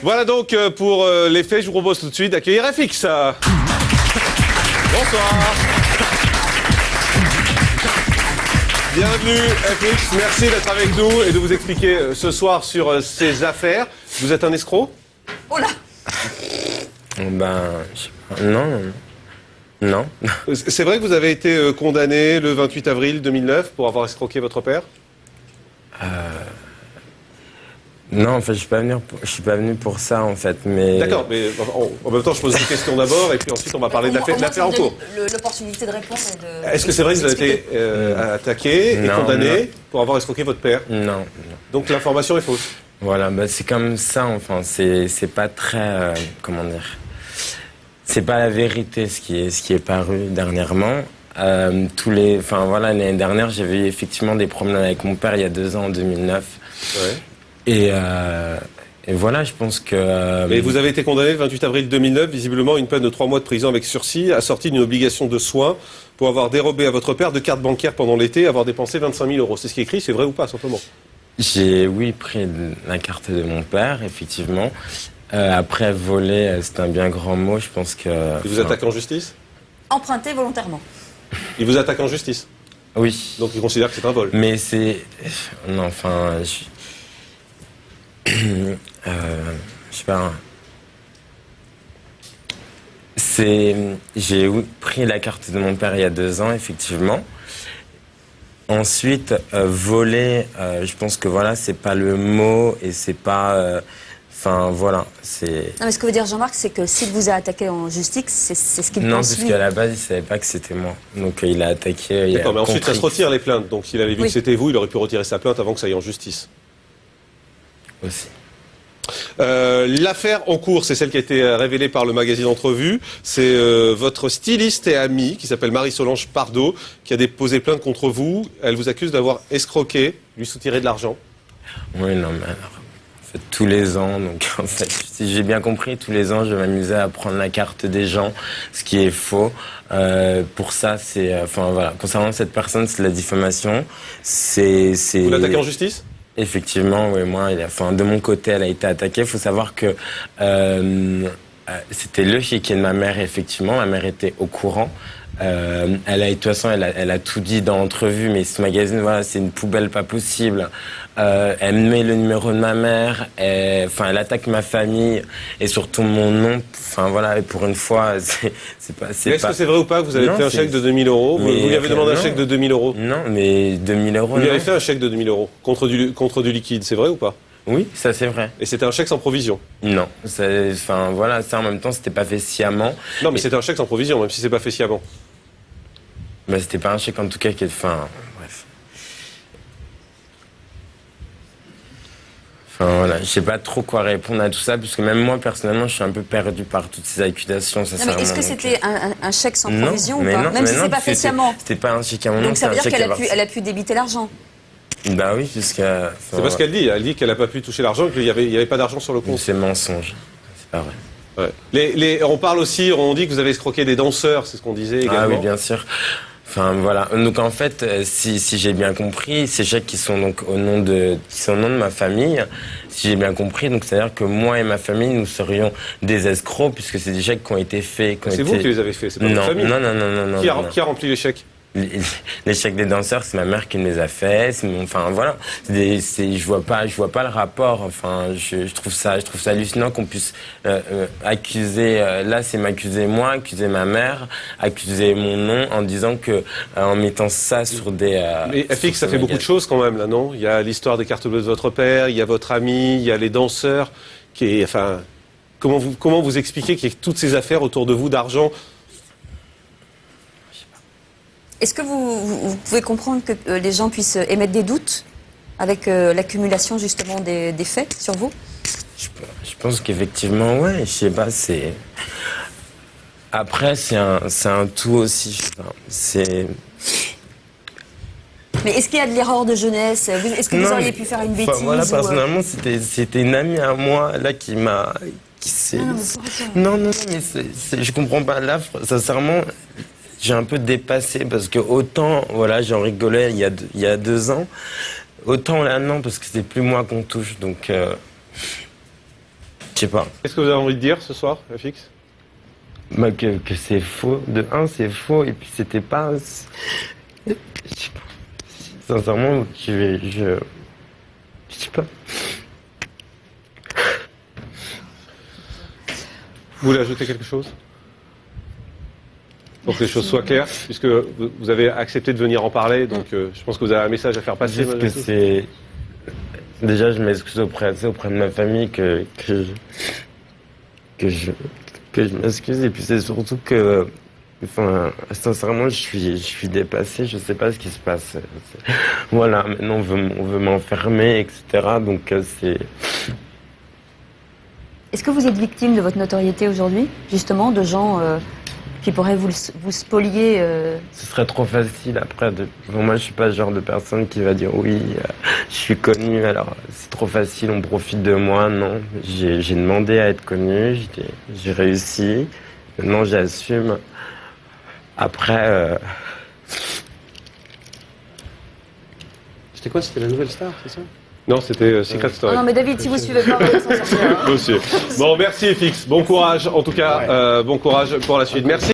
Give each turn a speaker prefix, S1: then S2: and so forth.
S1: Voilà donc pour les faits, je vous propose tout de suite d'accueillir FX. Bonsoir. Bienvenue FX, merci d'être avec nous et de vous expliquer ce soir sur ces affaires. Vous êtes un escroc?
S2: Oh là!
S3: Ben, non. Non.
S1: C'est vrai que vous avez été condamné le 28 avril 2009 pour avoir escroqué votre père?
S3: Non, en fait, je suis pas venu pour ça, en fait, mais...
S1: D'accord, mais en même temps, je pose une question d'abord, et puis ensuite, on va parler de l'affaire en cours.
S2: L'opportunité de répondre et de...
S1: Est-ce que c'est vrai que vous avez été attaqué et condamné pour avoir escroqué votre père?
S3: Non.
S1: Donc l'information est fausse?
S3: Voilà, bah, c'est comme ça, enfin, c'est pas très... comment dire? C'est pas la vérité, ce qui est paru dernièrement. Enfin, voilà, l'année dernière, j'ai eu effectivement des problèmes avec mon père il y a 2 ans, en 2009.
S1: Ouais.
S3: Et voilà, je pense que...
S1: Et vous avez été condamné le 28 avril 2009, visiblement une peine de 3 mois de prison avec sursis, assortie d'une obligation de soins pour avoir dérobé à votre père de carte bancaire pendant l'été, avoir dépensé 25 000 euros. C'est ce qui est écrit, c'est vrai ou pas, simplement?
S3: J'ai, oui, pris la carte de mon père, effectivement. Après, voler, c'est un bien grand mot, je pense que...
S1: Il vous attaque en justice?
S2: Emprunté volontairement.
S1: Il vous attaque en justice?
S3: Oui.
S1: Donc il considère que c'est un vol?
S3: Mais c'est... Non, enfin... je sais pas... J'ai pris la carte de mon père il y a 2 ans, effectivement. Ensuite, voler, je pense que voilà, c'est pas le mot et c'est pas... Enfin, voilà, c'est...
S2: Non, mais ce que veut dire Jean-Marc, c'est que s'il vous a attaqué en justice, c'est ce qu'il pense.
S3: Non, parce qu'à la base, il savait pas que c'était moi. Donc, il a attaqué...
S1: D'accord, mais ensuite, ça se retire, les plaintes. Donc, s'il avait vu
S2: Oui.
S1: que c'était vous, il aurait pu retirer sa plainte avant que ça aille en justice.
S3: Aussi.
S1: L'affaire en cours, c'est celle qui a été révélée par le magazine Entrevue. C'est votre styliste et amie, qui s'appelle Marie-Solange Pardo, qui a déposé plainte contre vous. Elle vous accuse d'avoir escroqué, lui soutiré de l'argent.
S3: Oui, non, mais alors, en fait, tous les ans, donc en fait, si j'ai bien compris, tous les ans, je m'amusais à prendre la carte des gens, ce qui est faux. Pour ça, c'est... Enfin, voilà, concernant cette personne, c'est de la diffamation.
S1: Vous l'attaquez en justice?
S3: Effectivement, oui, moi, enfin, de mon côté, elle a été attaquée. Il faut savoir que c'était le chéquier de ma mère, effectivement. Ma mère était au courant. Elle a, de toute façon, elle a tout dit dans l'entrevue, mais ce magazine, voilà, c'est une poubelle pas possible. Elle met le numéro de ma mère, enfin, elle attaque ma famille et surtout mon nom. Enfin, voilà, et pour une fois, c'est pas...
S1: Est-ce que c'est vrai ou pas que vous avez fait un chèque de 2 000 euros? Vous lui avez demandé un chèque de 2 000 euros?
S3: Non, mais 2 000 euros,
S1: Vous lui avez fait un chèque de 2 000 euros contre du liquide, c'est vrai ou pas?
S3: Oui, ça c'est vrai.
S1: Et c'était un chèque sans provision?
S3: Non, enfin voilà, ça en même temps, c'était pas fait sciemment.
S1: Non, mais c'était un chèque sans provision, même si c'est pas fait sciemment.
S3: Bah, c'était pas un chèque en tout cas qui est... Enfin, bref. Enfin voilà, je sais pas trop quoi répondre à tout ça, parce que même moi, personnellement, je suis un peu perdu par toutes ces accusations.
S2: Non, mais est-ce que c'était un chèque sans provision ou pas?
S3: Non,
S2: même si c'est pas fait sciemment.
S3: C'était pas un chèque à mon nom.
S2: Donc ça veut dire qu'elle a pu débiter l'argent?
S3: Bah oui, puisque...
S1: C'est pas ce qu'elle dit. Elle dit qu'elle a pas pu toucher l'argent, qu'il y avait pas d'argent sur le compte.
S3: C'est mensonge. C'est pas vrai.
S1: Ouais. On parle aussi, on dit que vous avez escroqué des danseurs, c'est ce qu'on disait également.
S3: Ah oui, bien sûr. Enfin voilà. Donc en fait, si j'ai bien compris, ces chèques qui sont donc au nom de ma famille, si j'ai bien compris, donc c'est-à-dire que moi et ma famille, nous serions des escrocs puisque c'est des chèques qui ont été faits.
S1: C'est vous qui les avez faits, c'est pas votre famille.
S3: Non.
S1: Qui a rempli les chèques?
S3: Les chèques des danseurs, c'est ma mère qui me les a faits. Enfin voilà, je vois pas le rapport. Enfin, je trouve ça hallucinant qu'on puisse accuser. Là, c'est m'accuser moi, accuser ma mère, accuser mon nom en disant que en mettant ça sur des.
S1: Mais FX, ça fait beaucoup de choses quand même là, non? Il y a l'histoire des cartes bleues de votre père, il y a votre ami, il y a les danseurs. Enfin, comment vous expliquez qu'il y ait toutes ces affaires autour de vous d'argent?
S2: Est-ce que vous pouvez comprendre que les gens puissent émettre des doutes avec l'accumulation justement des faits sur vous?
S3: Je pense qu'effectivement, ouais, je sais pas, c'est... Après, c'est un tout aussi, je sais pas, c'est...
S2: Mais est-ce qu'il y a de l'erreur de jeunesse? Est-ce que vous auriez pu faire une bêtise?
S3: Voilà, personnellement, c'était une amie à moi, là, qui s'est... Non, mais je comprends pas, là, sincèrement... J'ai un peu dépassé parce que autant, voilà, j'en rigolais il y a 2 ans, autant là non, parce que c'est plus moi qu'on touche, donc... sais pas.
S1: Qu'est-ce que vous avez envie de dire ce soir, FX?
S3: Bah, que c'est faux. De un, c'est faux. Et puis c'était pas... Je sais pas. Sincèrement, je sais pas.
S1: Vous voulez ajouter quelque chose? Pour que les choses soient claires, puisque vous avez accepté de venir en parler, donc je pense que vous avez un message à faire passer.
S3: Juste que c'est... Déjà, je m'excuse auprès de ma famille que je m'excuse. Et puis c'est surtout que... Enfin, sincèrement, je suis dépassé, je sais pas ce qui se passe. Voilà, maintenant on veut m'enfermer, etc. Donc c'est...
S2: Est-ce que vous êtes victime de votre notoriété aujourd'hui, justement, de gens qui pourraient vous spolier
S3: Ce serait trop facile après. Bon, moi, je suis pas le genre de personne qui va dire oui, je suis connu, alors c'est trop facile, on profite de moi. Non, j'ai demandé à être connu, j'ai réussi. Maintenant, j'assume. Après...
S4: C'était quoi? C'était la nouvelle star, c'est ça?
S1: Non, c'était Secret Story.
S2: Non, mais David, si vous suivez pas, on va s'en sortir.
S1: Monsieur. Bon, merci FX. Bon courage, en tout cas. Bon courage pour la suite. Merci.